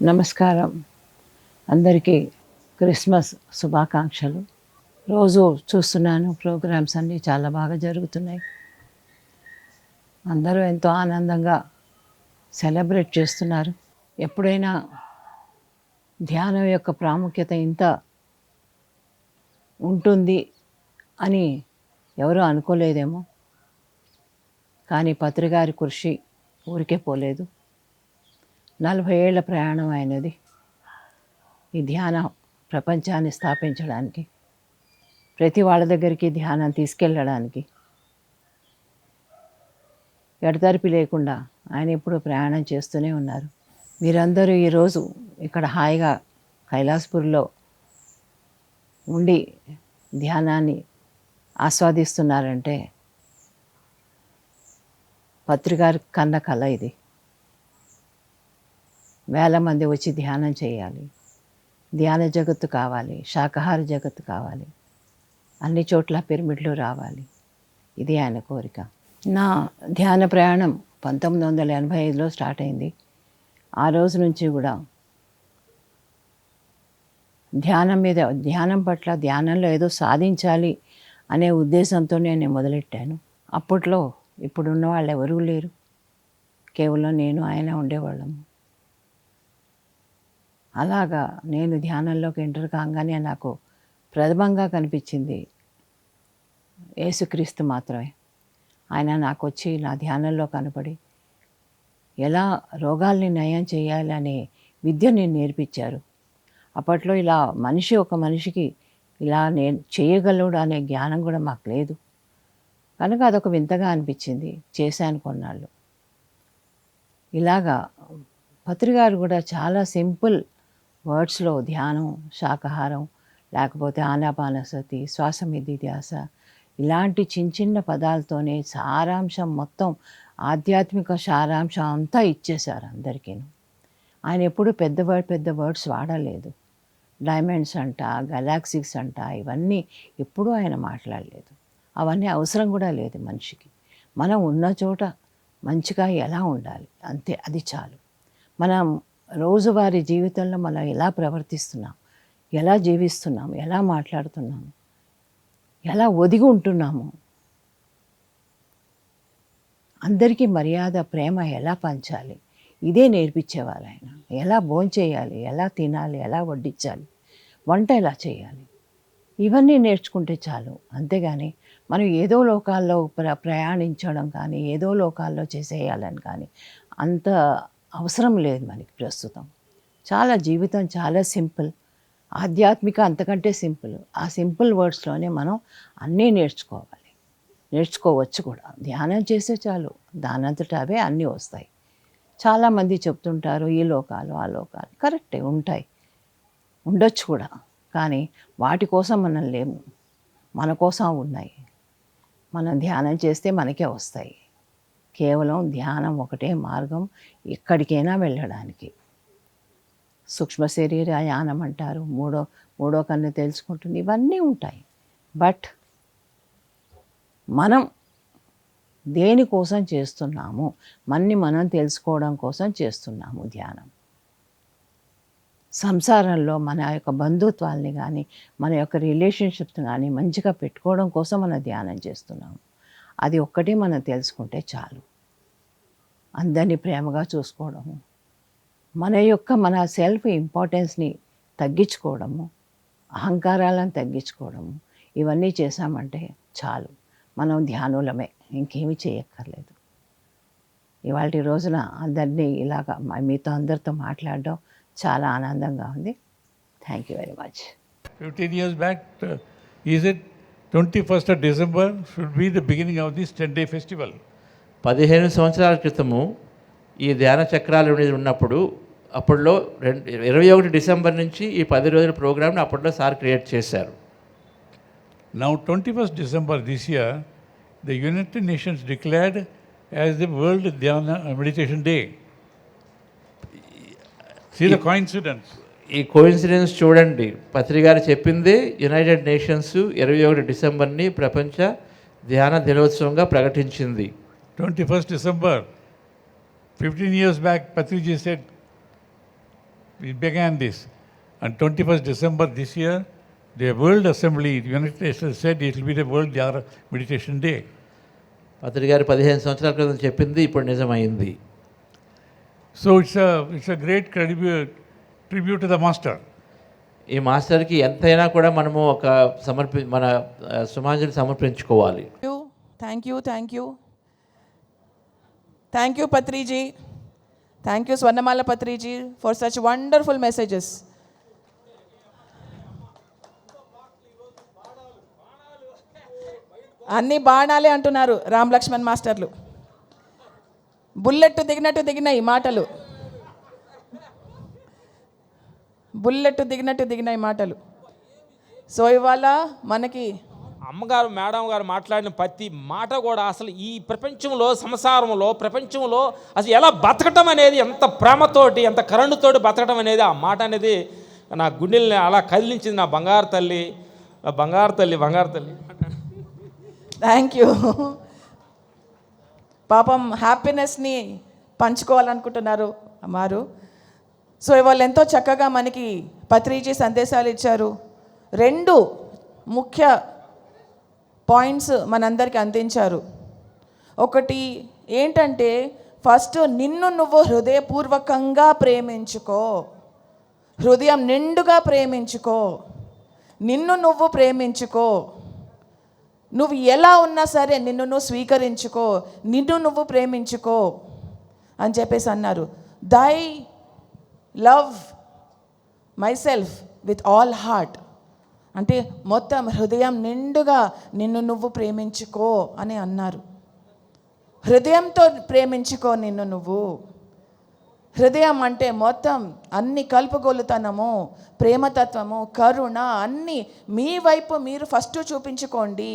నమస్కారం. అందరికీ క్రిస్మస్ శుభాకాంక్షలు. రోజు చూస్తున్నాను ప్రోగ్రామ్స్ అన్నీ చాలా బాగా జరుగుతున్నాయి. అందరూ ఎంతో ఆనందంగా సెలబ్రేట్ చేస్తున్నారు. ఎప్పుడైనా ధ్యానం యొక్క ప్రాముఖ్యత ఇంత ఉంటుంది అని ఎవరూ అనుకోలేదేమో. కానీ పత్రిగారి కృషి ఊరికే పోలేదు. 40 ఏళ్ల ప్రయాణం అయినది ఈ ధ్యాన ప్రపంచాన్ని స్థాపించడానికి, ప్రతి వాళ్ళ దగ్గరికి ధ్యానం తీసుకెళ్ళడానికి. ఎడతెరిపి లేకుండా ఆయన ఎప్పుడూ ప్రయాణం చేస్తూనే ఉన్నారు. మీరందరూ ఈరోజు ఇక్కడ హాయిగా కైలాసపూర్లో ఉండి ధ్యానాన్ని ఆస్వాదిస్తున్నారంటే పత్రిగారి కన్న కల ఇది. వేల మంది వచ్చి ధ్యానం చేయాలి, ధ్యాన జగత్తు కావాలి, శాకాహార జగత్తు కావాలి, అన్ని చోట్ల పిరమిడ్లు రావాలి. ఇది ఆయన కోరిక. నా ధ్యాన ప్రయాణం 1985లో స్టార్ట్ అయింది. ఆ రోజు నుంచి కూడా ధ్యానం పట్ల, ధ్యానంలో ఏదో సాధించాలి అనే ఉద్దేశంతో నేను మొదలెట్టాను. అప్పట్లో ఇప్పుడున్న వాళ్ళు ఎవరూ లేరు, కేవలం నేను ఆయన ఉండేవాళ్ళము. అలాగా నేను ధ్యానంలోకి ఎంటర్ కాగానే నాకు ప్రథమంగా కనిపించింది యేసుక్రీస్తు మాత్రమే. ఆయన నాకు వచ్చి నా ధ్యానంలో కనపడి ఎలా రోగాల్ని నయం చేయాలి అనే విద్యని నేర్పించారు. అప్పట్లో ఇలా ఒక మనిషికి ఇలా నేను చేయగలడు అనే జ్ఞానం కూడా మాకు లేదు కనుక అదొక వింతగా అనిపించింది. చేశాను కొన్నాళ్ళు. ఇలాగా పత్రిగారు కూడా చాలా సింపుల్ వర్డ్స్లో ధ్యానం, శాకాహారం, లేకపోతే ఆనాపానసతి, శ్వాసమిది ధ్యాస, ఇలాంటి చిన్న పదాలతోనే సారాంశం మొత్తం, ఆధ్యాత్మిక సారాంశం అంతా ఇచ్చేశారు అందరికీ. ఆయన ఎప్పుడు పెద్ద వర్డ్స్ వాడలేదు. డైమండ్స్ అంట, గెలాక్సీస్ అంట, ఇవన్నీ ఎప్పుడూ ఆయన మాట్లాడలేదు. అవన్నీ అవసరం కూడా లేదు మనిషికి. మనం ఉన్న చోట మంచిగా ఎలా ఉండాలి అంతే, అది చాలు. మనం రోజువారీ జీవితంలో మనం ఎలా ప్రవర్తిస్తున్నాం, ఎలా జీవిస్తున్నాం, ఎలా మాట్లాడుతున్నాము, ఎలా ఒదిగి ఉంటున్నాము, అందరికీ మర్యాద, ప్రేమ ఎలా పంచాలి, ఇదే నేర్పించేవారు ఆయన. ఎలా భోంచేయాలి, ఎలా తినాలి, ఎలా వడ్డించాలి, వంట ఎలా చేయాలి, ఇవన్నీ నేర్చుకుంటే చాలు. అంతేగాని మనం ఏదో లోకాల్లో ప్రయాణించడం కానీ, ఏదో లోకాల్లో చేసేయాలని కానీ అంత అవసరం లేదు మనకి ప్రస్తుతం. జీవితం చాలా సింపుల్, ఆధ్యాత్మిక అంతకంటే సింపుల్. ఆ సింపుల్ వర్డ్స్లోనే మనం అన్నీ నేర్చుకోవచ్చు కూడా. ధ్యానం చేస్తే చాలు, దానంతట అవే అన్నీ వస్తాయి. చాలామంది చెప్తుంటారు ఈ లోకాలు ఆ లోకాలు, కరెక్టే, ఉంటాయి, ఉండొచ్చు కూడా. కానీ వాటి కోసం మనం లేము, మన కోసం ఉన్నాయి. మనం ధ్యానం చేస్తే మనకే వస్తాయి. కేవలం ధ్యానం ఒకటే మార్గం ఎక్కడికైనా వెళ్ళడానికి. సూక్ష్మ శరీర యానం అంటారు, మూడో కన్ను తెలుసుకుంటుంది, ఇవన్నీ ఉంటాయి. బట్ మనం దేనికోసం చేస్తున్నాము, మనం తెలుసుకోవడం కోసం చేస్తున్నాము ధ్యానం. సంసారంలో మన యొక్క బంధుత్వాల్ని కానీ, మన యొక్క రిలేషన్షిప్స్ కానీ మంచిగా పెట్టుకోవడం కోసం మనం ధ్యానం చేస్తున్నాము. అది ఒక్కటి మనం తెలుసుకుంటే చాలు. అందరినీ ప్రేమగా చూసుకోవడము, మన సెల్ఫ్ ఇంపార్టెన్స్ని తగ్గించుకోవడము, అహంకారాలను తగ్గించుకోవడము, ఇవన్నీ చేశామంటే చాలు, మనం ధ్యానులమే, ఇంకేమీ చేయక్కర్లేదు. ఇవాళ రోజున అందరినీ ఇలాగా మీతో అందరితో మాట్లాడడం చాలా ఆనందంగా ఉంది. Thank you very much. 15 years back, is it 21st of December should be the beginning of this 10-day festival. 15 సంవత్సరాల క్రితము ఈ ధ్యాన చక్రాలు ఉన్నప్పుడు, అప్పట్లో 21 డిసెంబర్ నుంచి ఈ 10 రోజుల ప్రోగ్రామ్ని అప్పట్లో సార్ క్రియేట్ చేశారు. Now 21st December this year, the United Nations declared as the World Dhyana Meditation Day. See the coincidence. ఈ కోయిన్సిడెన్స్ చూడండి. పత్రిగారు చెప్పింది యునైటెడ్ నేషన్స్ 21 డిసెంబర్ని ప్రపంచ ధ్యాన దినోత్సవంగా ప్రకటించింది. 21st December, 15 years back, Patriji said, we began this. On 21st December this year, the World Assembly, the United Nations said it will be the World Dhyana Meditation Day. పత్రి గారు 15 సంవత్సరాల క్రితం చెప్పింది ఇప్పుడు నిజమైంది. So it's a great tribute to the master. ఈ మాస్టర్కి ఎంతైనా కూడా మనము ఒక మన సుమాంజలి సమర్పించుకోవాలి. Thank you Patriji, thank you Swarnamala Patriji for such wonderful messages. అన్ని బాణాలే అంటున్నారు రామ్ లక్ష్మణ్ మాస్టర్లు. బుల్లెట్ దిగినట్టు దిగినాయి మాటలు, దిగినాయి మాటలు. సో ఇవాళ మనకి అమ్మగారు మేడం గారు మాట్లాడిన ప్రతి మాట కూడా అసలు ఈ ప్రపంచంలో సంసారంలో ప్రపంచంలో అసలు ఎలా బతకటం అనేది, ఎంత ప్రేమతోటి ఎంత కరుణతోటి బతకటం అనేది, ఆ మాట అనేది నా గుండెల్ని అలా కదిలించింది. నా బంగారు తల్లి. Thank you. పాపం హ్యాపీనెస్ని పంచుకోవాలనుకుంటున్నారు అమ్మారు. సో ఇవాళ ఎంతో చక్కగా మనకి పత్రిజీ సందేశాలు ఇచ్చారు. 2 ముఖ్య పాయింట్స్ మనందరికీ అందించారు. ఒకటి ఏంటంటే ఫస్ట్ నిన్ను నువ్వు హృదయపూర్వకంగా ప్రేమించుకో, హృదయం నిండుగా ప్రేమించుకో, నిన్ను నువ్వు ప్రేమించుకో, నువ్వు ఎలా ఉన్నా సరే నిన్ను నువ్వు స్వీకరించుకో, నిన్ను నువ్వు ప్రేమించుకో అని చెప్పేసి అన్నారు. దై love my self with all heart అంటే మొత్తం హృదయం నిండుగా నిన్ను నువ్వు ప్రేమించుకో అని అన్నారు. హృదయంతో ప్రేమించుకో నిన్ను నువ్వు. హృదయం అంటే మొత్తం అన్ని కలుపుగోలుతనము, ప్రేమతత్వము, కరుణ అన్నీ మీ వైపు మీరు ఫస్ట్ చూపించుకోండి.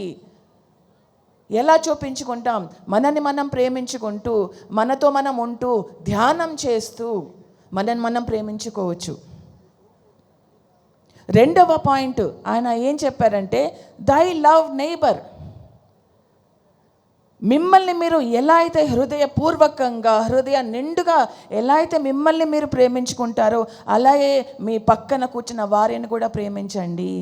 ఎలా చూపించుకుంటాం? మనని మనం ప్రేమించుకుంటూ, మనతో మనం ఉంటూ, ధ్యానం చేస్తూ మనని మనం ప్రేమించుకోవచ్చు. 2వ పాయింట్ ఆయన ఏం చెప్పారంటే దై లవ్ నైబర్. మిమ్మల్ని మీరు ఎలా అయితే హృదయపూర్వకంగా, హృదయ నిండుగా ఎలా అయితే మిమ్మల్ని మీరు ప్రేమించుకుంటారో అలాగే మీ పక్కన కూర్చున్న వారిని కూడా ప్రేమించండి.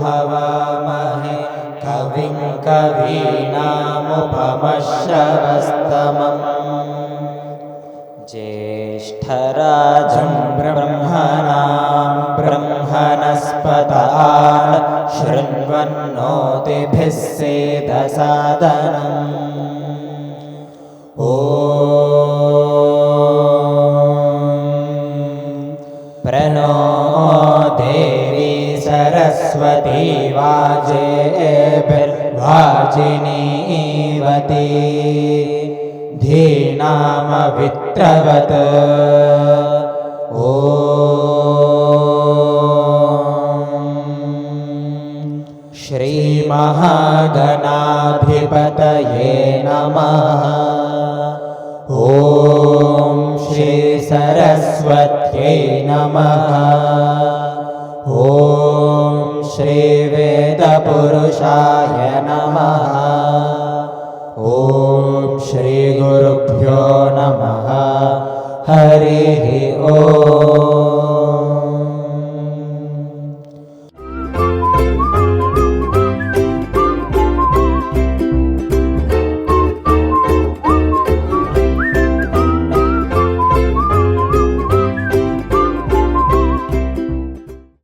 हवामहे कविं कवीनामुपमश्रवस्तमम् ज्येष्ठराजं ब्रह्मणां ब्रह्मणस्पत शृण्वन्नोतिभिः सेदसादनम् प्रणो देवी सरस्वती वाजेभिर्वाजिनीवती धीनामवित्रवत् श्रीमहागणाधिपतये नमः। ॐ श्री सरस्वत्यै नमः। ॐ श्री वेदपुरुषाय नमः। ॐ श्री गुरुभ्यो नमः। हरिः ॐ।